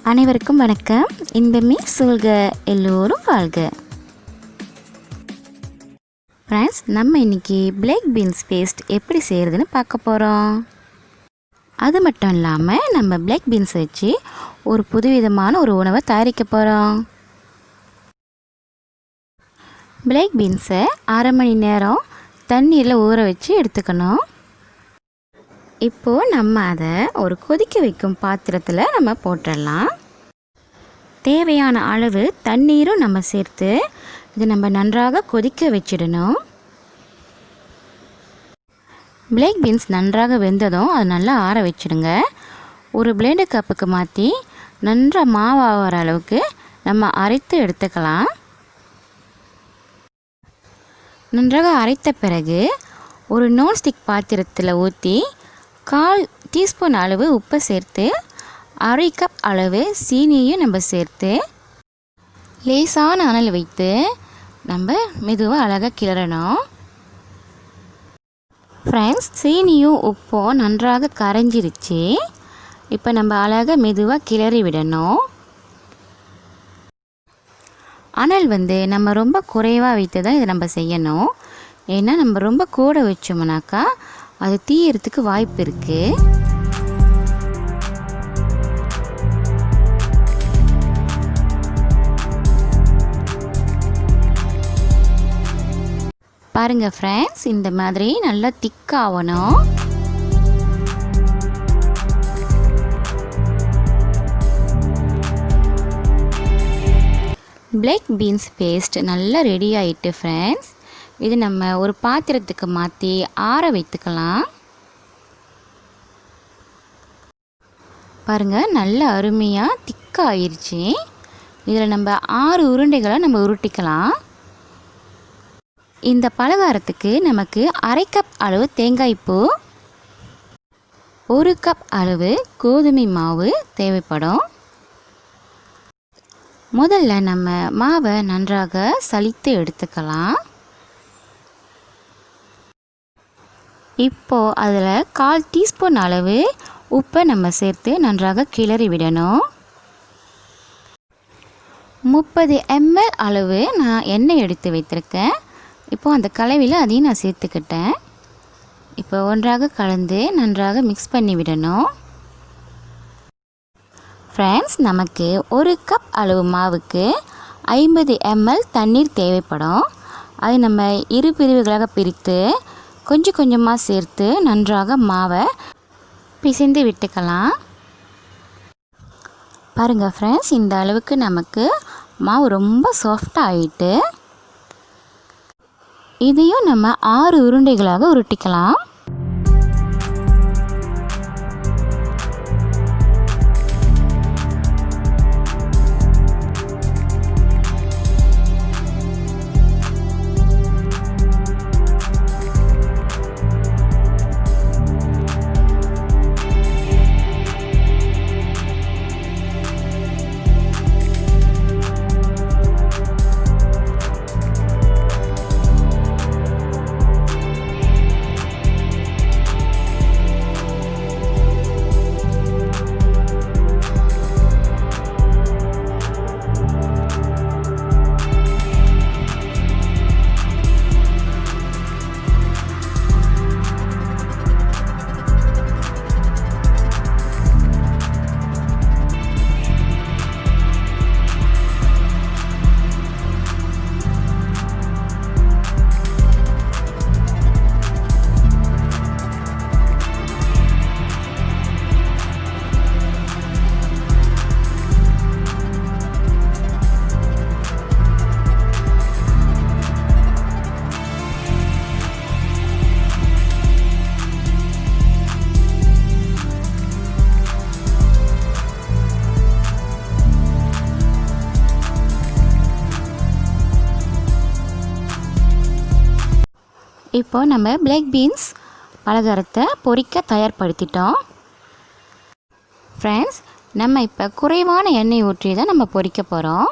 அனைவருக்கும் வணக்கம். இன்பமே சூழ்க, எல்லோரும் வாழ்க. ஃப்ரெண்ட்ஸ், நம்ம இன்றைக்கி பிளாக் பீன்ஸ் பேஸ்ட் எப்படி செய்கிறதுன்னு பார்க்க போகிறோம். அது மட்டும் இல்லாமல் நம்ம பிளாக் பீன்ஸ் வச்சு ஒரு புதுவிதமான ஒரு உணவை தயாரிக்க போகிறோம். பிளாக் பீன்ஸை அரை மணி நேரம் தண்ணீரில் ஊற வச்சு எடுத்துக்கணும். இப்போது நம்ம அதை ஒரு கொதிக்க வைக்கும் பாத்திரத்தில் நம்ம போட்டுடலாம். தேவையான அளவு தண்ணீரும் நம்ம சேர்த்து இது நம்ம நன்றாக கொதிக்க வச்சிடணும். பிளாக் பீன்ஸ் நன்றாக வெந்ததும் அது நல்லா ஆற வச்சிடுங்க. ஒரு பிளேண்டர் கப்புக்கு மாற்றி நன்றாக மாவாகிற அளவுக்கு நம்ம அரைத்து எடுத்துக்கலாம். நன்றாக அரைத்த பிறகு ஒரு நான்ஸ்டிக் பாத்திரத்தில் ஊற்றி 1/4 டீஸ்பூன் அளவு உப்பை சேர்த்து 1/2 கப் அளவு சீனியையும் நம்ம சேர்த்து லேசான அனல் வைத்து நம்ம மெதுவாக அழகாக கிளறணும். ஃப்ரெண்ட்ஸ், சீனியும் உப்பும் நன்றாக கரைஞ்சிருச்சு. இப்போ நம்ம அழகாக மெதுவாக கிளறி விடணும். அனல் நம்ம ரொம்ப குறைவாக வைத்து தான் இதை நம்ம செய்யணும். ஏன்னா நம்ம ரொம்ப கூட வச்சோம்னாக்கா அது தீயறதுக்கு வாய்ப்பு இருக்குது. பாருங்கள் ஃப்ரெண்ட்ஸ், இந்த மாதிரி நல்லா திக்காகணும். பிளாக் பீன்ஸ் பேஸ்ட் நல்லா ரெடி ஆகிட்டு ஃப்ரெண்ட்ஸ். இது நம்ம ஒரு பாத்திரத்துக்கு மாற்றி ஆற வைத்துக்கலாம். பாருங்கள், நல்ல அருமையாக திக்காக ஆயிடுச்சு. இதில் நம்ம 6 உருண்டைகளை நம்ம உருட்டிக்கலாம். இந்த பலகாரத்துக்கு நமக்கு 1/2 கப் அளவு தேங்காய்ப்பூ, 1 கப் அளவு கோதுமை மாவு தேவைப்படும். முதல்ல நம்ம மாவை நன்றாக சலித்து எடுத்துக்கலாம். இப்போது அதில் 1/4 டீஸ்பூன் அளவு உப்பை நம்ம சேர்த்து நன்றாக கிளறி விடணும். 30 ml அளவு நான் எண்ணெய் எடுத்து வைத்திருக்கேன். இப்போது அந்த கலவையில் அதையும் நான் சேர்த்துக்கிட்டேன். இப்போ ஒன்றாக கலந்து நன்றாக மிக்ஸ் பண்ணி விடணும். ஃப்ரெண்ட்ஸ், நமக்கு 1 கப் அளவு மாவுக்கு 50 ml தண்ணீர் தேவைப்படும். அதை நம்ம இரு பிரிவுகளாக பிரித்து கொஞ்சம் கொஞ்சமாக சேர்த்து நன்றாக மாவை பிசைந்து விட்டுக்கலாம். பாருங்கள் ஃப்ரெண்ட்ஸ், இந்த அளவுக்கு நமக்கு மாவு ரொம்ப சாஃப்டாக ஆகிட்டு இதையும் நம்ம 6 உருண்டைகளாக உருட்டிக்கலாம். இப்போ நம்ம பிளாக் பீன்ஸ் பலகாரத்தை பொரிக்க தயார்படுத்திட்டோம். ஃப்ரெண்ட்ஸ், நம்ம இப்போ குறைவான எண்ணெய் ஊற்றி தான் நம்ம பொரிக்க போகிறோம்.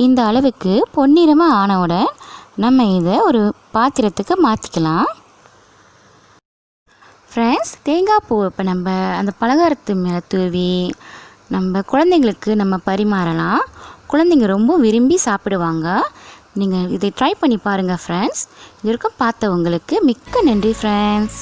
இந்த அளவுக்கு பொன்னிறமாக ஆனவுடன் நம்ம இதை ஒரு பாத்திரத்துக்கு மாற்றிக்கலாம். ஃப்ரெண்ட்ஸ், தேங்காய் பூ இப்போ நம்ம அந்த பலகாரத்து மேலே தூவி நம்ம குழந்தைங்களுக்கு நம்ம பரிமாறலாம். குழந்தைங்க ரொம்ப விரும்பி சாப்பிடுவாங்க. நீங்கள் இதை ட்ரை பண்ணி பாருங்கள் ஃப்ரெண்ட்ஸ். இது வரைக்கும் பார்த்தவங்களுக்கு மிக்க நன்றி ஃப்ரெண்ட்ஸ்.